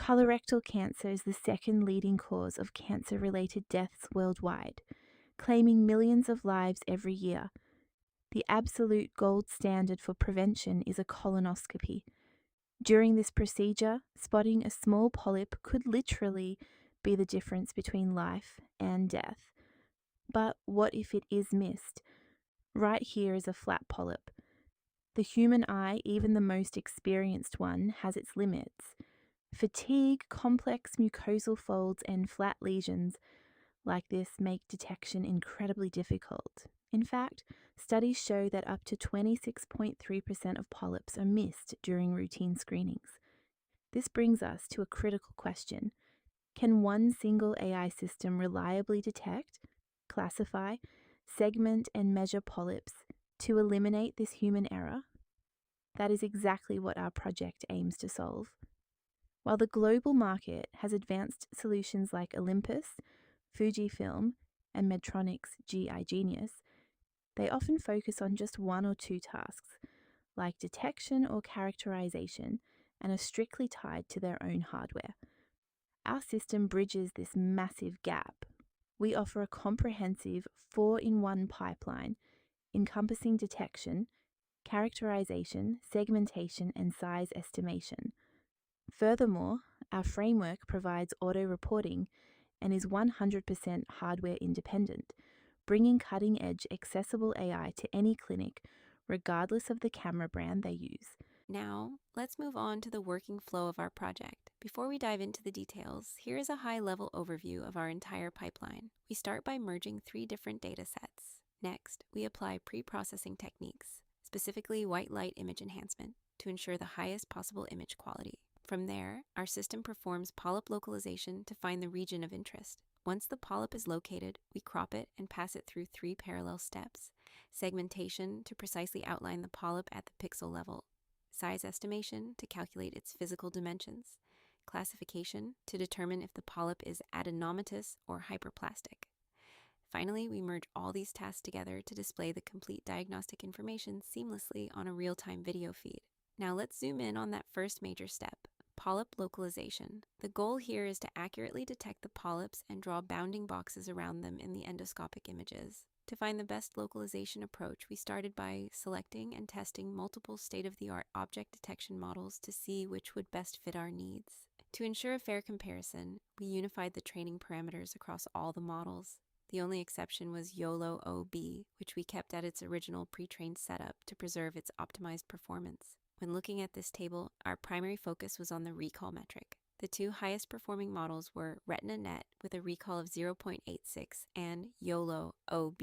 Colorectal cancer is the second leading cause of cancer-related deaths worldwide, claiming millions of lives every year. The absolute gold standard for prevention is a colonoscopy. During this procedure, spotting a small polyp could literally be the difference between life and death. But what if it is missed? Right here is a flat polyp. The human eye, even the most experienced one, has its limits. Fatigue, complex mucosal folds, and flat lesions like this make detection incredibly difficult. In fact, studies show that up to 26.3% of polyps are missed during routine screenings. This brings us to a critical question. Can one single AI system reliably detect, classify, segment, and measure polyps to eliminate this human error? That is exactly what our project aims to solve. While the global market has advanced solutions like Olympus, Fujifilm, and Medtronic's GI Genius, they often focus on just one or two tasks, like detection or characterization, and are strictly tied to their own hardware. Our system bridges this massive gap. We offer a comprehensive 4-in-1 pipeline encompassing detection, characterization, segmentation, and size estimation. Furthermore, our framework provides auto-reporting and is 100% hardware independent, bringing cutting-edge accessible AI to any clinic, regardless of the camera brand they use. Now, let's move on to the working flow of our project. Before we dive into the details, here is a high-level overview of our entire pipeline. We start by merging 3 different data sets. Next, we apply pre-processing techniques, specifically white light image enhancement, to ensure the highest possible image quality. From there, our system performs polyp localization to find the region of interest. Once the polyp is located, we crop it and pass it through 3 parallel steps: segmentation to precisely outline the polyp at the pixel level, size estimation to calculate its physical dimensions, classification to determine if the polyp is adenomatous or hyperplastic. Finally, we merge all these tasks together to display the complete diagnostic information seamlessly on a real-time video feed. Now let's zoom in on that first major step: polyp localization. The goal here is to accurately detect the polyps and draw bounding boxes around them in the endoscopic images. To find the best localization approach, we started by selecting and testing multiple state-of-the-art object detection models to see which would best fit our needs. To ensure a fair comparison, we unified the training parameters across all the models. The only exception was YOLO-OB, which we kept at its original pre-trained setup to preserve its optimized performance. When looking at this table, our primary focus was on the recall metric. The 2 highest performing models were RetinaNet with a recall of 0.86 and YOLO-OB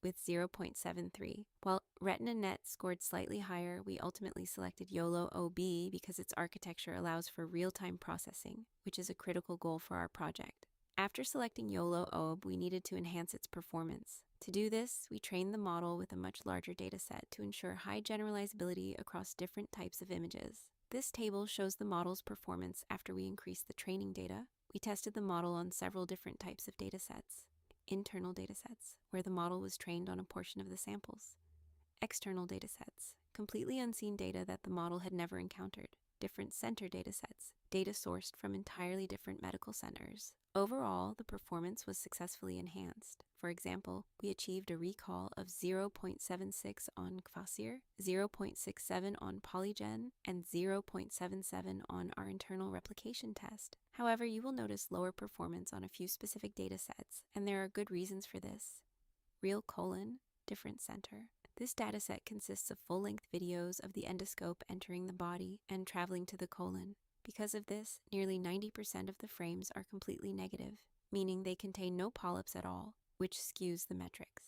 with 0.73. While RetinaNet scored slightly higher, we ultimately selected YOLO-OB because its architecture allows for real-time processing, which is a critical goal for our project. After selecting YOLO-OB, we needed to enhance its performance. To do this, we trained the model with a much larger dataset to ensure high generalizability across different types of images. This table shows the model's performance after we increased the training data. We tested the model on several different types of datasets: internal datasets, where the model was trained on a portion of the samples; external datasets, completely unseen data that the model had never encountered; different center datasets, data sourced from entirely different medical centers. Overall, the performance was successfully enhanced. For example, we achieved a recall of 0.76 on Kvasir, 0.67 on Polygen, and 0.77 on our internal replication test. However, you will notice lower performance on a few specific datasets, and there are good reasons for this. Real colon, different center. This dataset consists of full-length videos of the endoscope entering the body and traveling to the colon. Because of this, nearly 90% of the frames are completely negative, meaning they contain no polyps at all, which skews the metrics.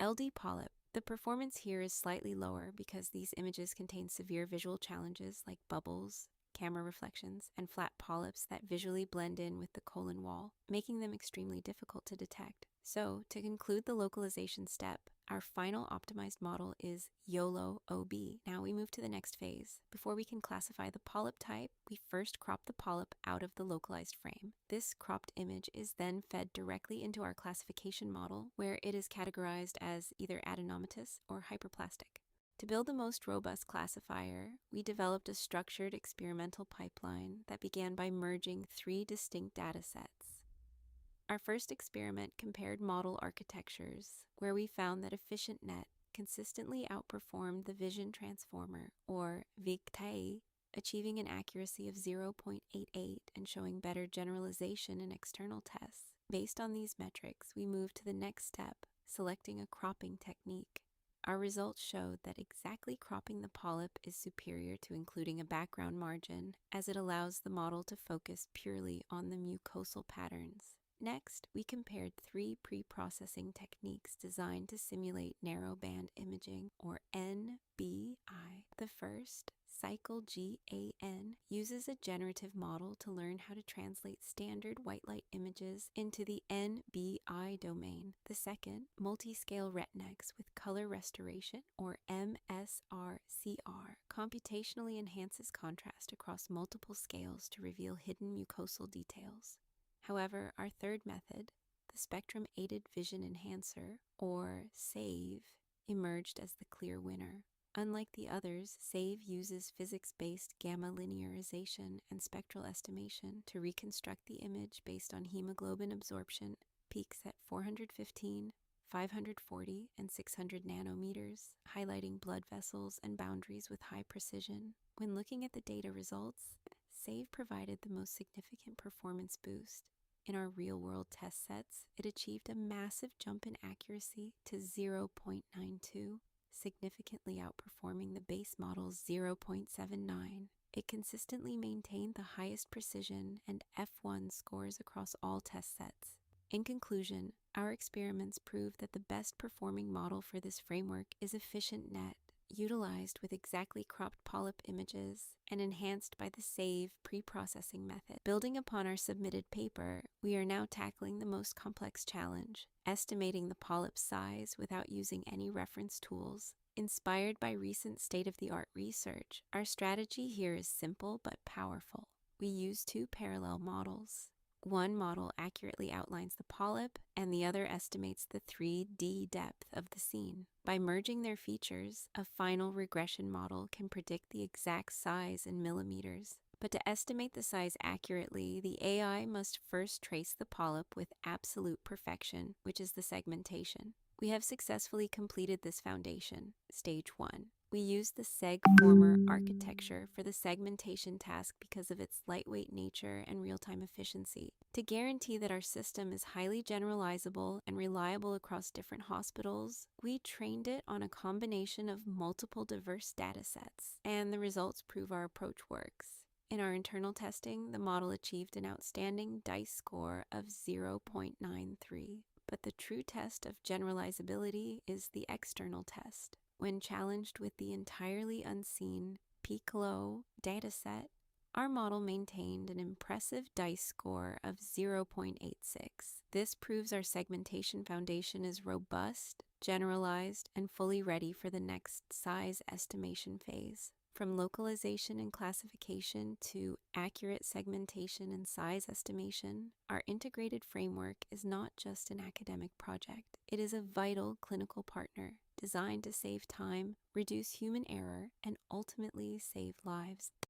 LD polyp. The performance here is slightly lower because these images contain severe visual challenges like bubbles, camera reflections, and flat polyps that visually blend in with the colon wall, making them extremely difficult to detect. So, to conclude the localization step, our final optimized model is YOLO-OB. Now we move to the next phase. Before we can classify the polyp type, we first crop the polyp out of the localized frame. This cropped image is then fed directly into our classification model, where it is categorized as either adenomatous or hyperplastic. To build the most robust classifier, we developed a structured experimental pipeline that began by merging 3 distinct datasets. Our first experiment compared model architectures, where we found that EfficientNet consistently outperformed the Vision Transformer, or VigTAI, achieving an accuracy of 0.88 and showing better generalization in external tests. Based on these metrics, we moved to the next step, selecting a cropping technique. Our results showed that exactly cropping the polyp is superior to including a background margin, as it allows the model to focus purely on the mucosal patterns. Next, we compared 3 pre-processing techniques designed to simulate narrowband imaging, or NBI. The first, CycleGAN, uses a generative model to learn how to translate standard white light images into the NBI domain. The second, Multiscale Retinex with Color Restoration, or MSRCR, computationally enhances contrast across multiple scales to reveal hidden mucosal details. However, our third method, the Spectrum Aided Vision Enhancer, or SAVE, emerged as the clear winner. Unlike the others, SAVE uses physics-based gamma linearization and spectral estimation to reconstruct the image based on hemoglobin absorption peaks at 415, 540, and 600 nanometers, highlighting blood vessels and boundaries with high precision. When looking at the data results, SAVE provided the most significant performance boost. In our real-world test sets, it achieved a massive jump in accuracy to 0.92, significantly outperforming the base model's 0.79. It consistently maintained the highest precision and F1 scores across all test sets. In conclusion, our experiments prove that the best performing model for this framework is EfficientNet, utilized with exactly cropped polyp images and enhanced by the SAVE pre-processing method. Building upon our submitted paper, we are now tackling the most complex challenge, estimating the polyp size without using any reference tools. Inspired by recent state-of-the-art research, our strategy here is simple but powerful. We use 2 parallel models. One model accurately outlines the polyp, and the other estimates the 3D depth of the scene. By merging their features, a final regression model can predict the exact size in millimeters. But to estimate the size accurately, the AI must first trace the polyp with absolute perfection, which is the segmentation. We have successfully completed this foundation, stage 1. We used the SegFormer architecture for the segmentation task because of its lightweight nature and real-time efficiency. To guarantee that our system is highly generalizable and reliable across different hospitals, we trained it on a combination of multiple diverse datasets, and the results prove our approach works. In our internal testing, the model achieved an outstanding DICE score of 0.93. But the true test of generalizability is the external test. When challenged with the entirely unseen peak-low dataset, our model maintained an impressive DICE score of 0.86. This proves our segmentation foundation is robust, generalized, and fully ready for the next size estimation phase. From localization and classification to accurate segmentation and size estimation, our integrated framework is not just an academic project. It is a vital clinical partner designed to save time, reduce human error, and ultimately save lives.